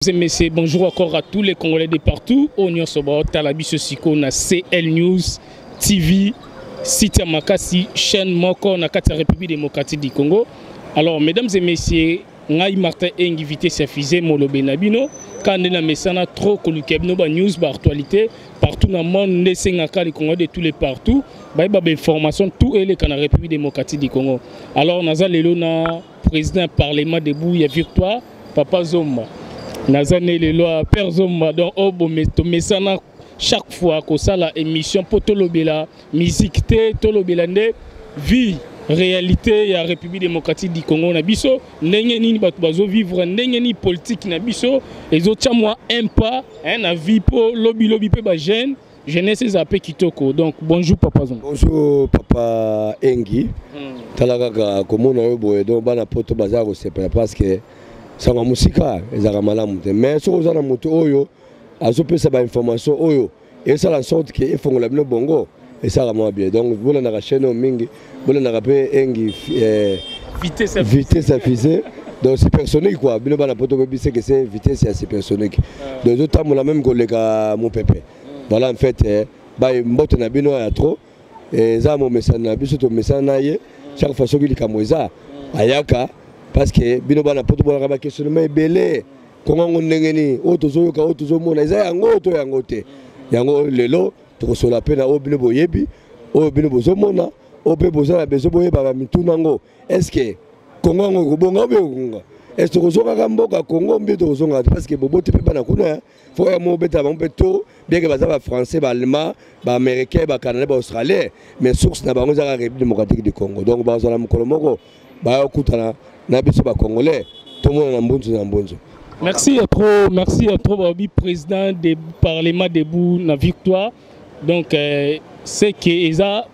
Mesdames et messieurs, bonjour encore à tous les Congolais de partout. On y est Talabiso Siko na CL News TV, site Makasi, chaîne Moko na la République démocratique du Congo. Alors, mesdames et messieurs, Ngai Martin invité sa fusée Molobe Nabino. Quand on a messana trop kolukebno ba news ba actualité partout dans le monde, nesengaka les Congolais de tous les partout. Ba information tout est la République démocratique du Congo. Alors, naza lelo na président parlement debout ya victoire Papa Zomba. Nazane les lois Perzoma donc Obometo Mesana chaque fois que ça la émission pour Tolobela musique té Tolobelande vie réalité ya République démocratique du Congo na biso ndenge nini bato bazo vivre ndenge ni politique na biso les autres moi un pas na vie pour lobby pe ba jeunesse zape kitoko. Donc bonjour Papa Zomba. Bonjour Papa Engi. Talaka komona yo boye donc bana poto bazaro sepela parce que sanga musika ezaka malamu te mais so ozana moto oyo azopesa ba information oyo esa la sorte que efongola bino bongo esaka mwa bien donc bola na chaîne mingi bola na pe Engi vitesse affichée donc c'est personnique quoi bino bana poto bebise que c'est vitesse assez personnique donc autant la même collègue mon pépé voilà en fait ba mbote na bino ya trop et za mo message na biso to message na ye chaque fois so bilika moza ayaka parce que bino bana poto bona ba questionnement ebele kongo ndengeni otozoyoka otozomona eza yango to yango te yango lelo tokosola pena o bino boyebi o bino bozomona o pe bozala bezo boyeba ba mituna ngo est-ce que kongo ngo kobonga be kunga est-ce que tokozoka kamboka kongo mbi tozonga parce que bobote pe bana kuna faut ya mo beta ba mpeto bien que baza ba français ba allemand ba américain ba canadien ba australien mais source na bango za République démocratique du Congo donc bazala mukolo moko ba okutana na biso ba congolais tout le monde na mbonzo. Merci à trop Babi président du parlement debout na victoire donc c'est que eza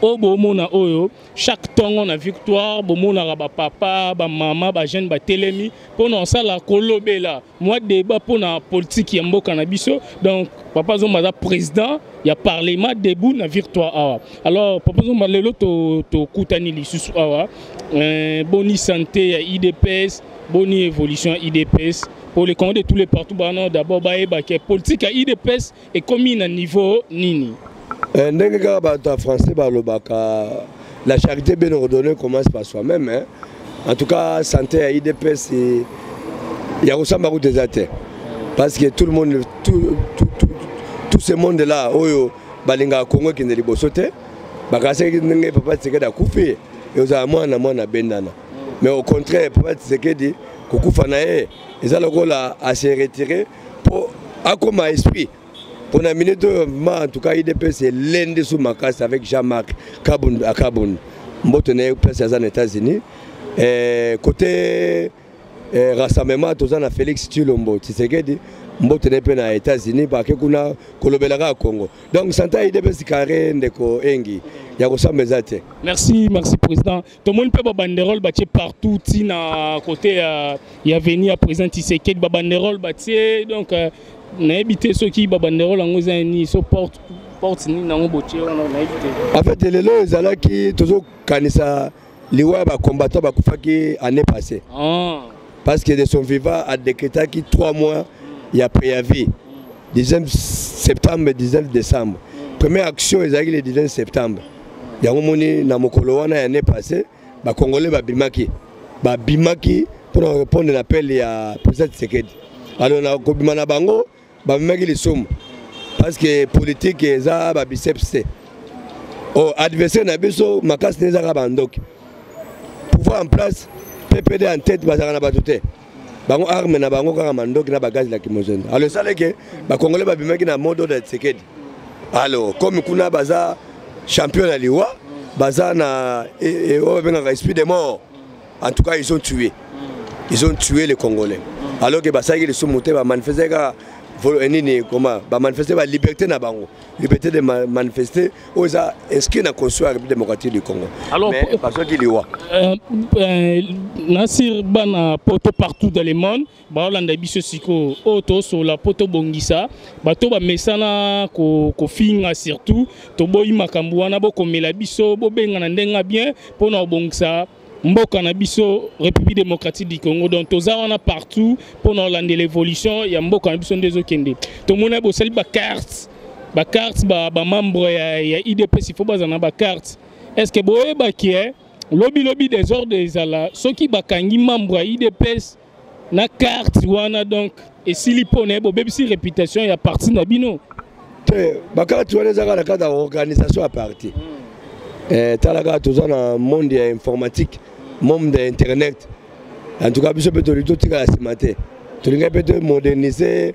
obomona oyo chaque temps on a victoire bomona ba papa ba maman ba jeune ba telemi pona ça la kolobela moi débat pona politique ya mboka na biso donc Papa Zomba za président ya parlement debout na victoire awa alors Papa Zomba lelo to kutani lisusu awa boni santé ya IDPS boni évolution IDPS pour les Congolais de tous les partout d'abord baeba que politique à IDPS est commis à niveau nini ndenge ka bato français balobaka la charité bien ordonnée commence par soi-même hein. En tout cas santé à IDPS il y a aussi beaucoup de athées parce que tout le monde tout ce monde là oyo balinga Congo qui ne libosote bakase ndenge Papa Tshisekedi akufi et aux amwana bendana mais au contraire Papa Tshisekedi kokufa na ye ezala kola à se retirer pour akoma esprit. Pour la minute, en tout cas, IDP, c'est l'un des sous-Makassi avec Jean-Marc Kaboun à Kaboun. Je place aux États-Unis. Côté rassemblement, tout ça, on a Félix Tshilombo. Tu sais que je suis aux États-Unis parce que je suis au Congo. Donc, Santa IDP, c'est carré de Engi. Il y a aussi mes athées. Merci président. Tout le monde peut banderole partout. Côté, il y a venu à présent, tu sais que banderole donc. N'habitez ceux qui babanderol en Ozani so porte ni na ngobotie on a évité. En fait les lois ezala qui toujours kanisa liwa ba combattant ba kufaki année passée. Parce que de son vivant a décrété qui 3 mois il y a préavis. 19 septembre 19 décembre. Première action ezali le 19 septembre. Yango moni na mokolo wana année passée ba congolais ba bimaki pour répondre à l'appel ya président Tshisekedi. Alors na kobimana bango ba meki les sommes parce que politique eza ba biceps oh adversaire na biso makasi neza ka bandok pouvoir en place PPD en tête bazaka na batote bango arme na bango ka mandok na bagage la kimozenda alors ça que ba congolais ba bimaki na modo de Tshisekedi alors comme kuna baza champion na liwa baza na o benga esprit de mort en tout cas ils ont tué les Congolais alors que basaki les sous-montés va manifester comment manifester la liberté na bango liberté de manifester aux inscrits dans la République démocratique du Congo alors mais parce qu'il y a Nasir bana poto partout dans le monde baolanda biso siko auto sur la poto bongisa bato ba mesana ko finga surtout to boyi makambu wana bo komela biso bo benga na ndenga bien pona bongisa mboka na biso République démocratique du Congo donc toza wana partout pour Hollande l'évolution ya mboka na biso ndezo kende to mona bo sali ba carte ba membre ya IDPS il faut bazana ba carte est-ce que boye ba qui est lobby des ordres des ala ceux qui bakangi membre ya IDPS na carte wana donc et s'il pone bo bebisi réputation ya parti na bino te ba carte wana za ka da organisation à parti talaga toza na monde ya informatique monde d'internet en tout cas biso peut to tika la simate to linga peut moderniser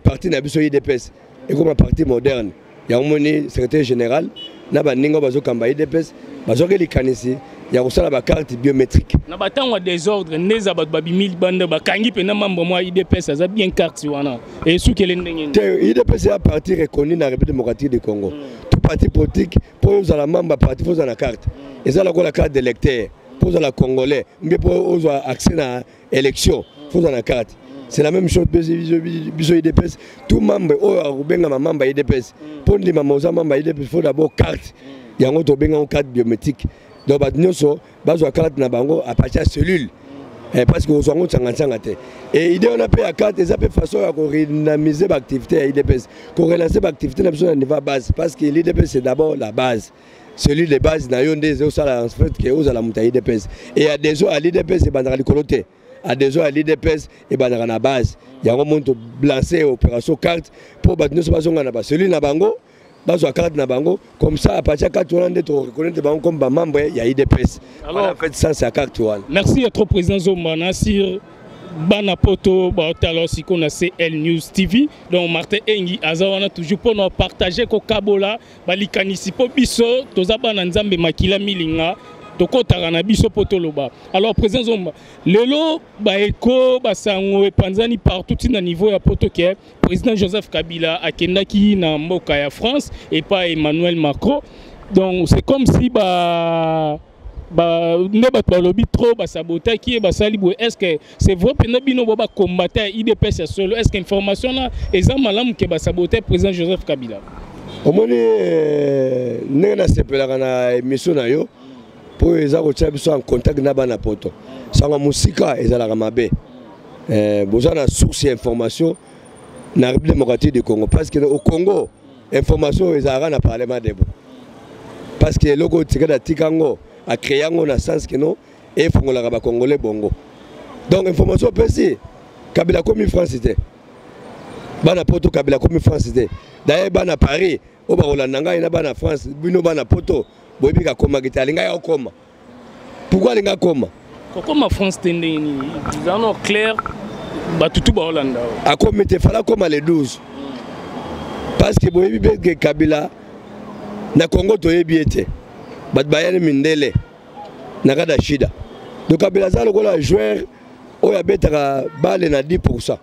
parti na biso IDPS et comme un parti moderne ya moni secrétaire général na ba ningo bazo kamba IDPS bazo ke likanisi ya kosala ba carte biométrique na batangwa désordre neza bat babi 1000 bande bakangi pe na membre moi IDPS aza bien carte wana et sous quel ndenge IDPS est un parti reconnu dans la République démocratique du Congo tout parti politique pour aux la membre parti faut la carte et ça la carte d'électeur pour la congolais mais pour aux accès à élection faut la carte c'est la même chose biso IDPS tout membre au benga membre IDPS pour les membres membre IDPS faut d'abord carte yango to benga carte biométrique donc ba nyonso bazwa carte na bango à partir cellule parce que aux ngotanga te et idée on a payé à carte et ça peut façon à redynamiser l'activité à IDPS qu'on relancer l'activité na biso na niveau base parce que l'IDPS c'est d'abord la base celui de base na yonde zo sala en fait que aux la montagne IDPS et à des à l'IDPS et bandara likolote à des à l'IDPS et bandara na base yango monto blancer opération carte pour batno so bazonga na ba celui na bango bazwa carte na bango comme ça à partir carte on est reconnaître bango comme membre ya IDPS alors en fait ça c'est carte one. Merci à trop président Zomba Nassir bana poto ba talo siko na CL News TV donc Martin Engi azawana toujours pour nous partager ko kabola balikanisi po biso toza bana nzambe makila milinga tokotaka na biso poto loba alors président Zomba lelo ba eko basango epanzani partout na niveau ya poto ke président Joseph Kabila akendaki na mboka ya France et pas Emmanuel Macron donc c'est comme si ne bat lobby trop sabota qui est basali est-ce que c'est vrai que bino ba combattre IDPS solo est-ce que information là eza malamu ke saboter président Joseph Kabila omoni nena sepelaka na émission na yo pour eza ko tia biso en contact na bana poto sanga musika ezalaka mabe besoin na source d'information na République démocratique du Congo parce que au Congo information ezalaka na parlement debo parce que logo tikada tikango à créer un sens que non et fongola ba congolais bongo donc information précise Kabila comme France était bana poto Kabila comme France était d'ailleurs bana Paris au barolandanga ina bana France bino bana poto boyebi ka koma kitalinga ya koma pourquoi linga koma comment France tendeni ils en ont clair batutu barolanda a comme te fala comme les 12 parce que boyebi que Kabila na Congo toyebi était bat bayane mindele nakada shida donc Kabila za lokola joueur oya betaka balle na 10%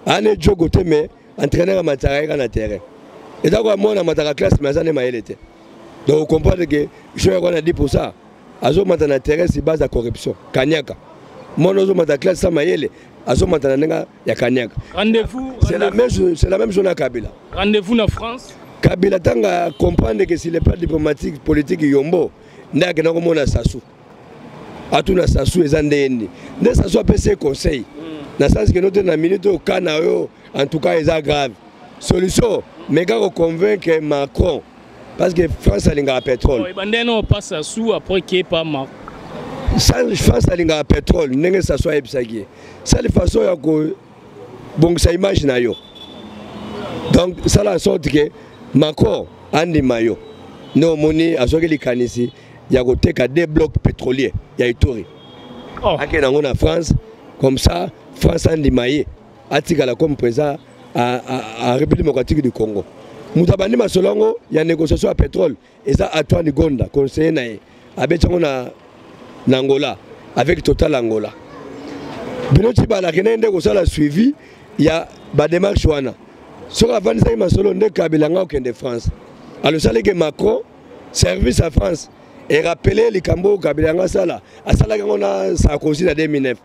ane jogo te mais entraîneur mataka na terrain et donc mona mataka classe mais azane maelete donc on comprend que joueur on a 10% azo matana na terrain c'est base de corruption kanyaka mono zo mataka classe sa maele azo matana nenga ya kanyaka rendez-vous c'est la même chose na Kabila rendez-vous na France Kabila tanga comprendre que s'il n'est pas diplomatique politique yombo ndaka na komona sasu atuna sasu ezandeni ne sasu apese conseil na sens que notre na minute au kana yo en tout cas est grave solution mais quand convaincre Macron parce que France a l'inga pétrole oui bandeno passe sasu après qui est pas Macron ça France a l'inga pétrole nenge sasu ebisaki ça de façon ya ko bon ça image na yo donc ça la sorte que Macron andi mayo no moni azoki likanisi ya koteka des blocs pétroliers ya Ituri akena ngona France comme ça France andi maye atikala comme président à République démocratique du Congo mutabani masolongo ya négociation à pétrole eza Antoine Gonda conseiller nae abetsango na Angola avec Total Angola binoti bala kenende ko sala suivi ya ba démarche wana sur avant ça masolo nde Kabila nga okende France alors ça que Macron service à France et rappeler les Cambo Kabila nga sala asala ngona Sarkozy en 2009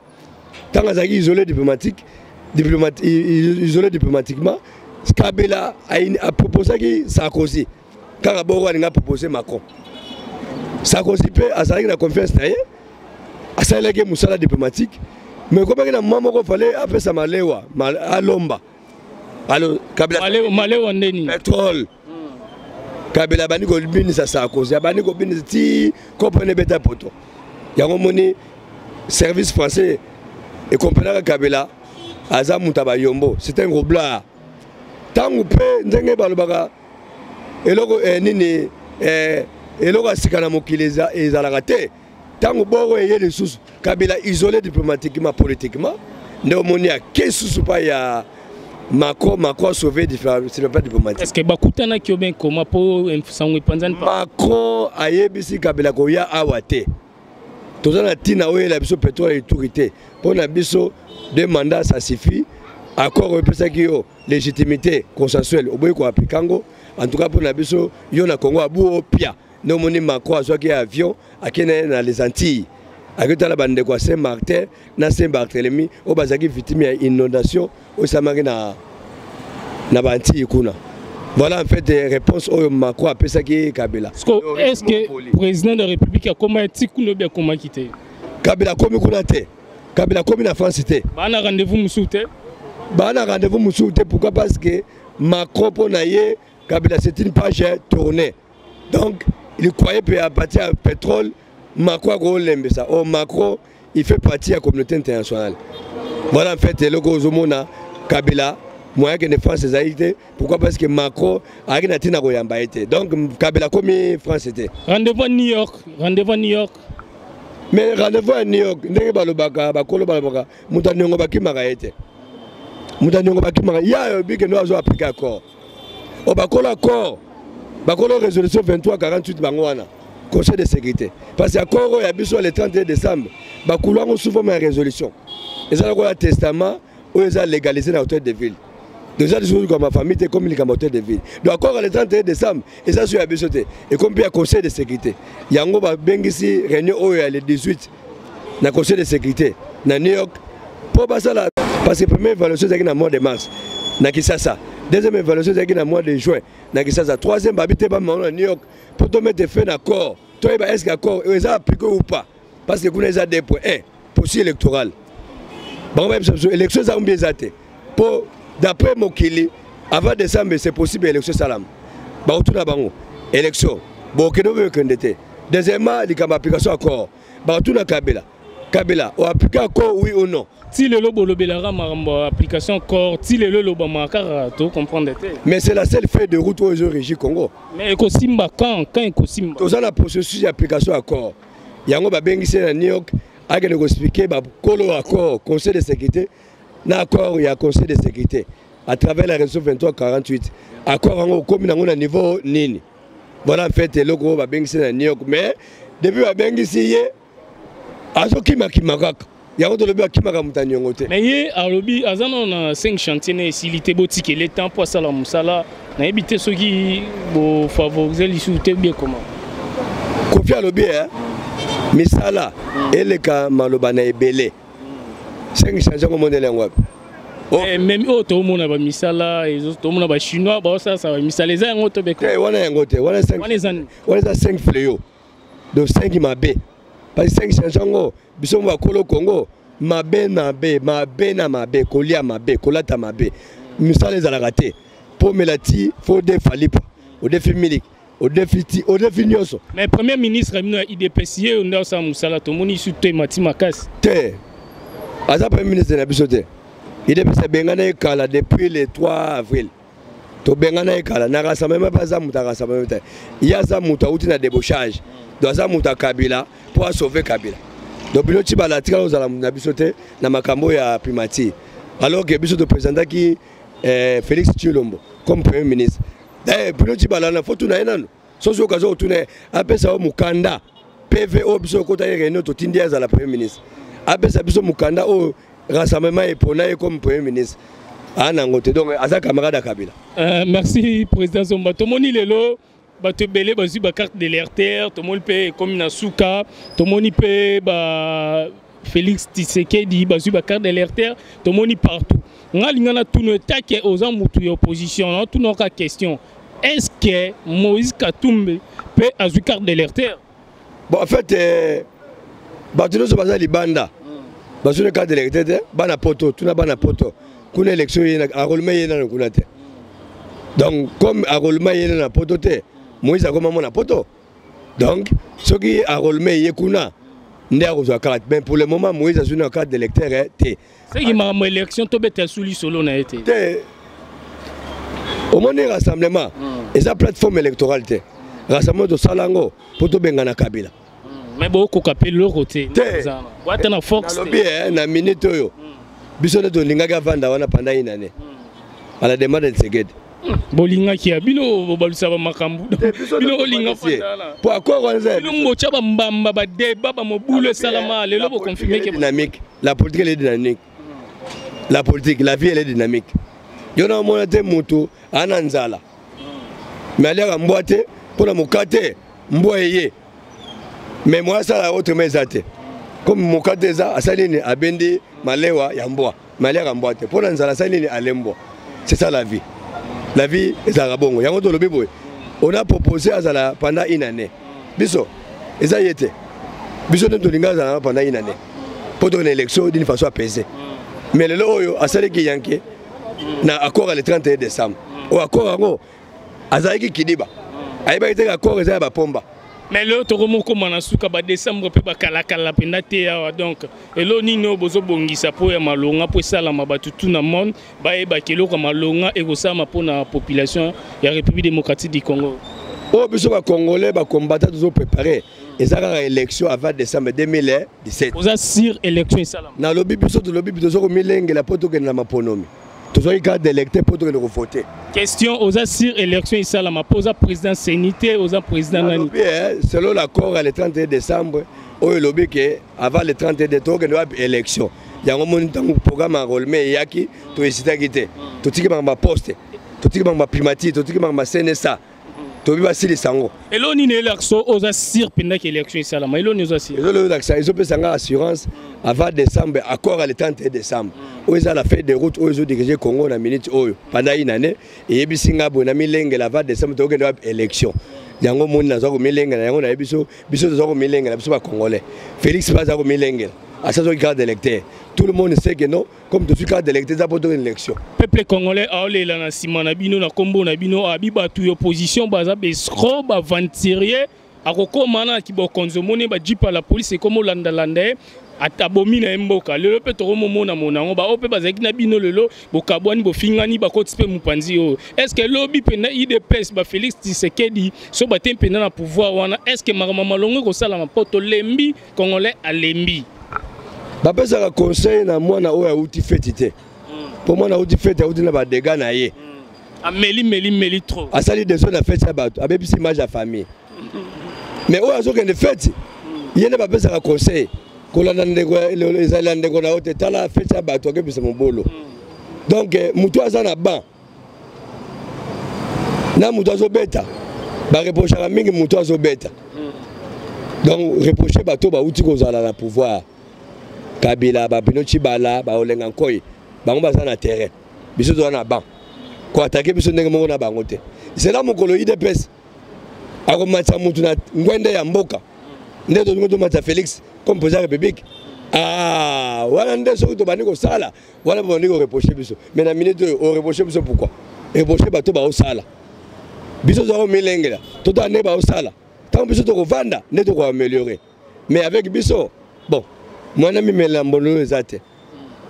tant azaki isolé diplomatiquement Kabila a proposé que Sarkozy quand Kabila a proposé Macron Sarkozy peut asala na confiance naie asalaki musala diplomatique mais comme na mama ko fallait appeler ça malewa alomba alors Kabila malewa ndeni pétrole Kabila bani ko bini sa cause bani ko bini ti comprendre beta poto yango moni service français et comprenant Kabila aza mutaba yombo c'est un gros blanc tangu pe ndenge balobaka eloko nini eloko asikana mokileza ezalaka te tangu boko eye lisusu Kabila isolé diplomatiquement politiquement nde omoni ake susu pa ya Macron sauvé sur le plan diplomatique. Est-ce que bakutana ki oben koma po sango panzani pa Macron ayebisi Kabila ko ya awate tozana tina oyo la biso pétrole autorité pour na biso deux mandats ça suffit accord epesa ki yo légitimité consensuelle oboyi ko apikango en tout cas pour na biso yo na Congo abu opia no moni Macron azwaki avion akene na les Antilles akitala bande kwa Saint-Martin na Saint-Barthélemy o bazaki victime ya inondation au samaki na Antilles kuna. Voilà en fait des réponses au Macron a pensé qui Kabila. Est-ce que le président de la République a comment bien comment quitter Kabila comme kunate. Kabila comme na France était. Bana rendez-vous musouté. Bana rendez-vous musouté pourquoi parce que Macron pour naie Kabila c'est une page tournée. Donc il croyait à partir à pétrole Macron gros lembe ça. Oh Macron il fait partie de la communauté internationale. Voilà en fait le gros zomona Kabila moyen que ne France été pourquoi parce que Macron a gagné tina koyamba été donc Kabila comme France était rendez-vous à New York mais rendez-vous à New York ndenge balobaka bakolo balobaka mutaniongo bakimaka été mutaniongo bakimaka ya bike no azo appliquer accord o bakolo accord bakolo résolution 2348 bango wana Conseil de sécurité parce que accord ya biso le 31 décembre bakulwango souvent ma résolution et ça le testament où ils ont légalisé dans l'hôtel de ville. Déjà, des choses comme ma famille, c'est comme l'hôtel de ville. Donc, encore le 31 décembre, et ça, c'est à Bissoté. Et comme il y a un conseil de sécurité, il y a un Bengisi, réunion le 18, dans le conseil de sécurité, dans New York. Pour passer là, parce que la première évaluation, c'est dans le mois de mars, dans Kinshasa. Deuxième évaluation, c'est dans le mois de juin, dans Kinshasa. Troisième, c'est dans New York. Pour te mettre fin d'accord, toi, est-ce qu'il y a accord, ils ont appliqué ou pas? Parce que vous avez des points. Processus électoral. Bon, même l'élection, ça bien zaté. Pour d'après Mokili, avant décembre, c'est possible l'élection salam. Bah, tout d'abord, élection. Bon, que nous veut candidater. Deuxièmement, il y a une application accord. Bah, tout dans Kabila. Kabila, on applique accord oui ou non. Si le lobo lobélara ma application accord, si le lobo makara, tu comprends. Mais c'est la seule feuille de route où ils ont régi Congo. Mais Ekosimba quand Ekosimba. Tout ça, la processus d'application accord. Il y a un bengisi à New York. Il y a expliqué le accord conseil de sécurité l'accord il y a conseil de sécurité à travers la résolution 2348 accord comme à niveau nini voilà en fait le gros va bien à New York mais depuis va bien ici azoki makimaka il y a autre le qui m'a montagne ngote mais hier à lobby azana on 5 chantiers ici il était boutique le temps pour ça la musala na éviter ceux qui bo favoriser les soutes bien comment Kofi à lobby hein misala eleka maloba na ebele 5 changements comme modèle ngwapi même auto mona ba misala et auto mona ba chinois ba ça va misala les ngo to beko wana ngote wana 5 fléaux donc 5 mabe parce que 5 changements biso ba kolo Congo mabe na mabe kolia mabe kolata mabe misala les alagate pour melati faut des falipa au défi milik au défi nyoso mais premier ministre a IDPC on a ça musala to moni su te mati makas te aza premier ministre na biso te IDPC bengana ekala depuis le 3 avril to bengana ekala na rassemblement pas za muta rassemblement te ya za muta uti na débauchage do za muta Kabila pour sauver Kabila donc bino ti bala tika ozala na biso te na makambo ya primati alors que biso to président qui Félix Tshilombo comme premier ministre bino ti bala na foto na enano soso kazo tune apesa mukanda PVO biso kota réunion to tindia za la premier ministre apesa biso mukanda o rassemblement et pour comme premier ministre donc aza camarade à Kabila. Merci président Zomba. Tout le monde est là. Bato belé bazu ba carte de l'RTR, tout le monde peut comme Nasuka, tout le monde peut ba Félix Tshisekedi bazu ba carte de l'RTR, tout le monde partout. On a l'ingana tout ne taque aux gens mutu opposition, tout notre question. Est-ce que Moïse Katumbi peut avoir carte de l'RTR? Bon en fait Batuno so baza libanda. Basune carte d'électeur bana poto, tuna bana poto. Kuna élection yena enrôlement yena na kuna te. Donc comme enrôlement yena na poto te, Moïse a comme mon poto. Donc ce qui enrôlement yekuna ndé a carte. Mais pour le moment Moïse a une carte d'électeur te. C'est qui m'a élection to bete souli solo na été. Au moment des rassemblements, et sa plateforme électorale te. Rassemblement de Salango pour to bengana Kabila. Mais beaucoup capé le côté. What na Fox. Na minute yo. Biso de linga vanda wana pendant une année. À la demande de Seged. Bolinga qui a bino balusa ba makambu. Bino linga fanda. Pour accord wanza. Bino mocha ba mbamba ba débat ba mobule salama lelo bo confirmer que dynamique. La politique elle est dynamique. La politique, la vie elle est dynamique. Yo na mona te mutu ananzala. Mais aller en boîte pour la mokate mboyé. Mais moi ça la autre mesate. Comme mokate za asalini abendi malewa ya mboa. Malère en boîte pour nanzala salini alembo. C'est ça la vie. La vie est à Rabongo. Yango to lobi boy. On a proposé à Zala pendant une année. Biso, eza yete. Biso de tolinga Zala pendant une année. Pour une élection d'une façon apaisée. Mais le loyo asali ki yanke na accord le 31 décembre. Au accord yango azaki kidiba. Aiba ite accord eza ba pomba. Mais le toromo ko manasuka ba décembre pe ba kala kala pendate ya donc elo nino bozo bongisa po ya malonga po sala mabatu tout na monde ba e ba kelo ko malonga e ko sama po na population ya République démocratique du Congo. Oh biso ba congolais ba combattant toujours préparé ezaka élection avant décembre 2017. Oza sur élection sala. Na lobi biso to lobi biso ko milenge la poto ke na maponomi. Toujours carte d'électeur pour que nous voter. Question aux sur élection ici à ma pose président sénité aux président nani. Selon l'accord le 31 décembre, au lobby que avant le 31 décembre nous avons élection. Il y a un programme enrôlement yaki to hésiter quitter. To tiki ma poste, to tiki ma primature, to tiki ma CNSA. To biba sili sango. Et là ni élection aux sur pendant que élection ici à la maison nous aussi. Ils ont payé assurance avant décembre accord le 31 décembre. Où ils ont la fête de route où ils ont dirigé Congo na minute pendant une année et bisinga bona milenge la va décembre to que élection. Yango moni na zako milenge na yango na biso zako milenge na biso ba congolais. Félix ba zako milenge. À ça carte d'électeur. Tout le monde sait que non, comme tu suis carte d'électeur, ça pour une élection. Peuple congolais a olé la nasima na bino na kombo na bino abiba tu opposition baza besro ba venturier akoko mana ki bo konzomone ba jipa la police comme Olanda landé atabomi na mboka lelo pe to momona monango ba ope bazaki na bino lelo bokabwani bofingani bakoti pe mupanzi o. Est-ce que lobby pe na IDPS ba Félix Tshisekedi so ba tempe na pouvoir wana est-ce que marama malongo ko sala ma poto lembi congolais a lembi bapesaka conseil na mwana oyo auti feti te. Pour moi na auti feti auti na ba dégâts na ye. Meli trop. Asali des zones à feti ya bato abebisi image ya famille. Mais oyo azokende feti yene bapesaka conseil kolanda ndeko ezali ndeko na ote tala feti ya bato akebisa mobolo. Donc mutu aza na ban na mutu azobeta ba reprochaka mingi mutu azobeta. Donc reprocher bato ba uti kozala na pouvoir. Kabila ba bino chibala ba olenga nkoyi bango baza na terrain biso zo na ban ko attaquer biso ndenge moko na bango te. C'est là mokolo IDPS ako matcha mutu na ngwende ya mboka ndeto ngoto matcha Félix comme président de la République wala nde so to bani ko sala wala bani ko reprocher biso mais na minute o reprocher biso pourquoi reprocher bato ba o sala biso zo milengela to ta ne ba o sala tant biso to ko vanda ndeto ko améliorer mais avec biso bon moi nami melambolo ezate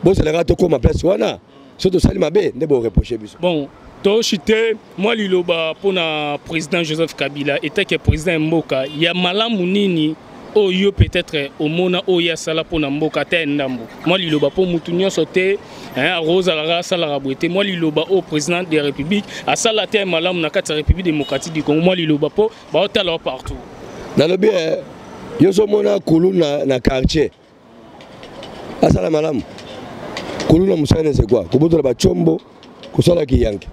bon c'est la rato comme place wana surtout salima be ndebo reprocher biso bon to chité moi liloba pour na président Joseph Kabila était que président mboka ya malamu nini oyo peut-être au mona oya sala pour na mboka te ndambo moi liloba pour mutu nyonso te Rosa la sala rabouete moi liloba au président de la République a sala te malamu na kati République démocratique du Congo moi liloba po ba otala partout na lobi yo so mona kulu na quartier asala malamu kuluna musane c'est quoi kubotola ba chombo kusala kiyanki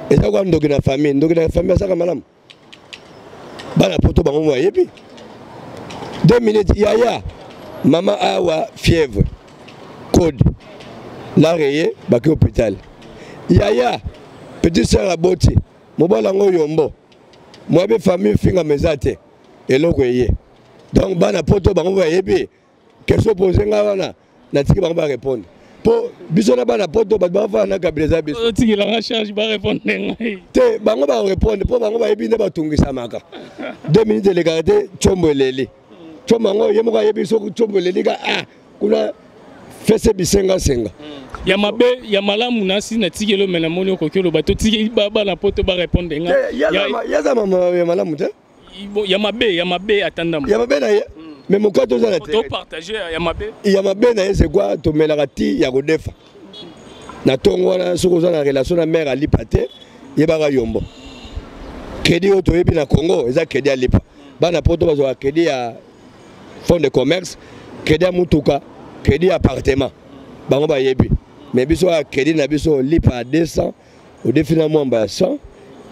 eza kwa ndoki na famille asaka malamu bana poto bango mwa yebi 2 minutes yaya mama awa fièvre code la reye baki hôpital yaya petit sœur aboti mobala ngo yombo mwa be famille finga mezate eloko yeye donc bana poto bango mwa yebi question posée ngana na tiki bango ba répondre po biso na bana poto ba fa na kabila biso tiki la charge ba répondre ngai te bango ba répondre po bango ba yebine ba tungisa maka 2 minutes de légarité chombo leli chombo ngo yemo ka yebiso chombo leli ka kuna fese bisenga senga ya mabe ya malamu nasi na tiki lo mena moni ko kelo ba to tiki ba na poto ba répondre ngai ya za mama ya malamu te ya mabe atandam ya mabe na ye mais mon cas tous à la télé partager ya mabe na ye c'est quoi to melakati ya kodefa na tongo na soko za na relation na mère ali paté yebaka yombo crédit auto yebi na Congo eza crédit alipa bana poto bazo crédit ya fonds de commerce crédit ya mutuka crédit ya appartement bango ba yebi mais biso a crédit na biso lipa 200 au défi na mwamba 100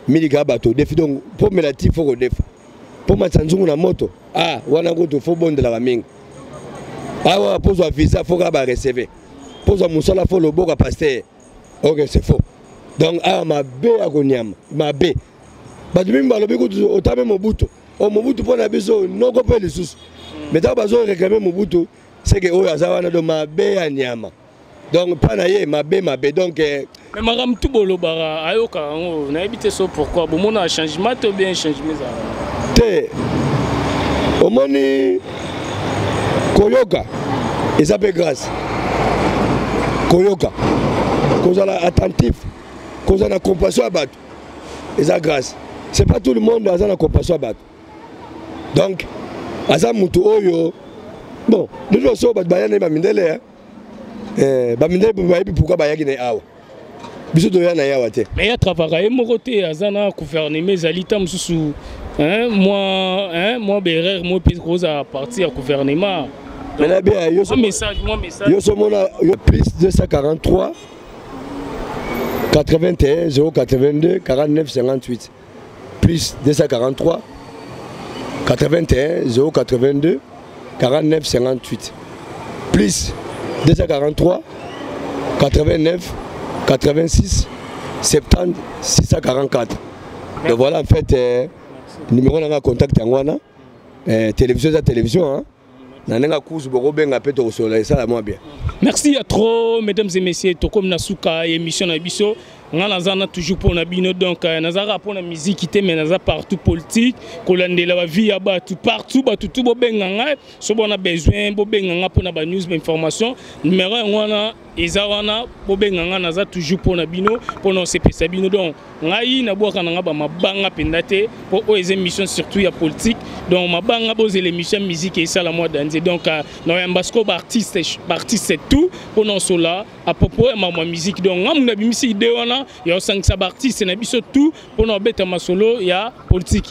milika bato défi donc pour melati faut kodefa pour matsanzungu na moto wana ko to faut bondela ba mingi awa pozo visa faut ka ba recevoir pozo musala faut le boka pasteur OK c'est faux donc mabe akonyama mabe batu mimba lobi ko otame mobutu mobutu pona biso noko pe lisusu mais ta bazo réclamer mobutu c'est que oyo azawana do mabe ya nyama donc pana ye mabe donc mais maram tout bolo bara ayoka ngo na ebité so pourquoi bon mona changement to bien changement ça te omoni koyoka eza pe grâce koyoka kozala attentif kozala compassion à bato eza grâce c'est pas tout le monde a la compassion à bato donc aza mutu oyo bon nous so bato bayane ba mindele bamindele bayebi pourquoi bayaki na awa biso to yana yawa te mais ya travailler moko te azana gouvernement ezalita mususu moi berrer moi puis à partir à gouvernement maintenant bien yo message yo so mona yo plus 243 81 082 49 58 plus 243 81 082 49 58 plus 243 89 86 70 644 donc voilà en fait numéro na contact ngwana télévision za télévision hein nanenga kuzu boko benga pe to sola ça la moi bien. Merci à trop mesdames et messieurs to comme nasuka émission na biso ngana zana toujours pour na bino donc nazara pour la musique qui mais naza partout politique kolandela ba vie ba tout partout ba tout bo benga nga so bona besoin bo benga nga pour na ba news information numéro ngwana ezawana bo benga nga naza toujours pour na bino pour na sepesa bino donc ngai na boka nga ba mabanga pendate pour aux émissions surtout ya politique donc mabanga bo l'émission musique et ça la moi danser donc no ambasco ba artiste c'est tout pour non cela à propos de ma musique donc ngam bimisi idée wana ya 5 artiste na biso tout pour no beta masolo ya politique